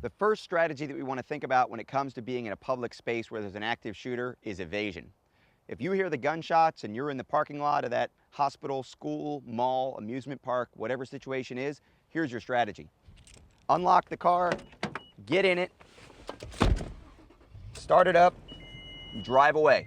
The first strategy that we want to think about when it comes to being in a public space where there's an active shooter is evasion. If you hear the gunshots and you're in the parking lot of that hospital, school, mall, amusement park, whatever situation is, here's your strategy. Unlock the car, get in it, start it up, drive away.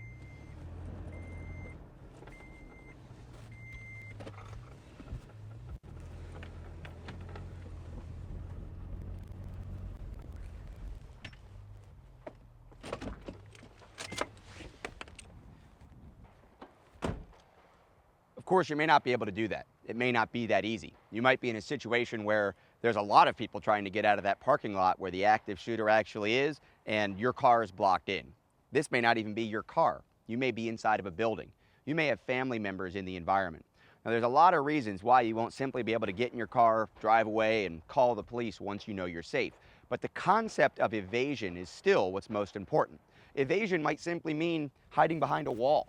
Of course, you may not be able to do that. It may not be that easy. You might be in a situation where there's a lot of people trying to get out of that parking lot where the active shooter actually is, and your car is blocked in. This may not even be your car. You may be inside of a building. You may have family members in the environment. Now, there's a lot of reasons why you won't simply be able to get in your car, drive away, and call the police once you know you're safe. But the concept of evasion is still what's most important. Evasion might simply mean hiding behind a wall.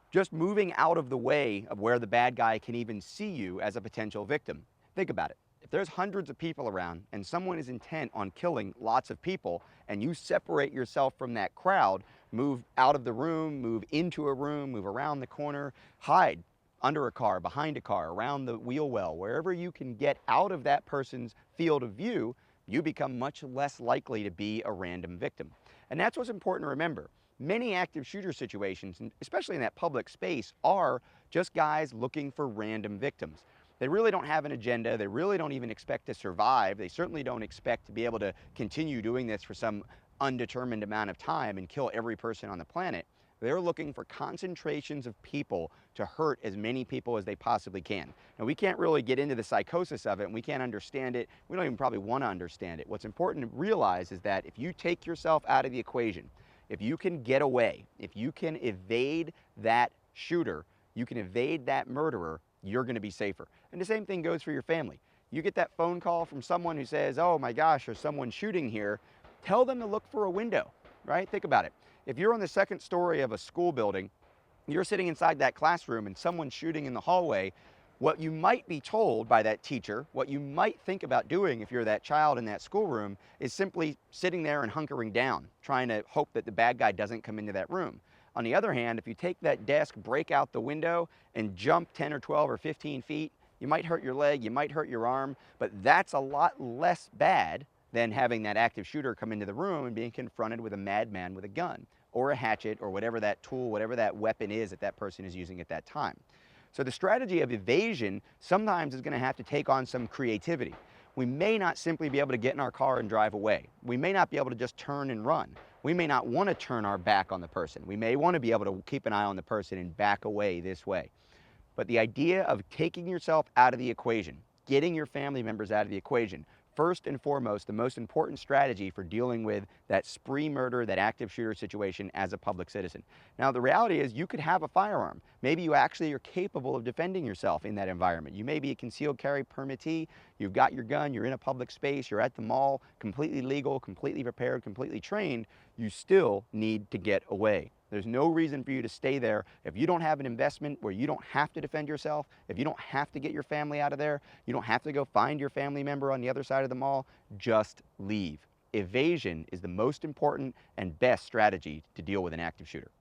Just moving out of the way of where the bad guy can even see you as a potential victim. Think about it. If there's hundreds of people around and someone is intent on killing lots of people and you separate yourself from that crowd, move out of the room, move into a room, move around the corner, hide under a car, behind a car, around the wheel well, wherever you can get out of that person's field of view, you become much less likely to be a random victim. And that's what's important to remember. Many active shooter situations, especially in that public space, are just guys looking for random victims. They really don't have an agenda. They really don't even expect to survive. They certainly don't expect to be able to continue doing this for some undetermined amount of time and kill every person on the planet. They're looking for concentrations of people to hurt as many people as they possibly can. Now, we can't really get into the psychosis of it, and we can't understand it. We don't even probably want to understand it. What's important to realize is that if you take yourself out of the equation, if you can get away, if you can evade that shooter, you can evade that murderer, you're going to be safer. And the same thing goes for your family. You get that phone call from someone who says, oh my gosh, there's someone shooting here. Tell them to look for a window, right? Think about it. If you're on the second story of a school building, you're sitting inside that classroom and someone's shooting in the hallway, what you might be told by that teacher, what you might think about doing if you're that child in that schoolroom, is simply sitting there and hunkering down, trying to hope that the bad guy doesn't come into that room. On the other hand, if you take that desk, break out the window, and jump 10 or 12 or 15 feet, you might hurt your leg, you might hurt your arm, but that's a lot less bad than having that active shooter come into the room and being confronted with a madman with a gun, or a hatchet, or whatever that tool, whatever that weapon is that that person is using at that time. So the strategy of evasion sometimes is going to have to take on some creativity. We may not simply be able to get in our car and drive away. We may not be able to just turn and run. We may not want to turn our back on the person. We may want to be able to keep an eye on the person and back away this way. But the idea of taking yourself out of the equation, getting your family members out of the equation, first and foremost, the most important strategy for dealing with that spree murder, that active shooter situation as a public citizen. Now, the reality is you could have a firearm. Maybe you actually are capable of defending yourself in that environment. You may be a concealed carry permittee, you've got your gun, you're in a public space, you're at the mall, completely legal, completely prepared, completely trained. You still need to get away. There's no reason for you to stay there. If you don't have an investment where you don't have to defend yourself, if you don't have to get your family out of there, you don't have to go find your family member on the other side of the mall, just leave. Evasion is the most important and best strategy to deal with an active shooter.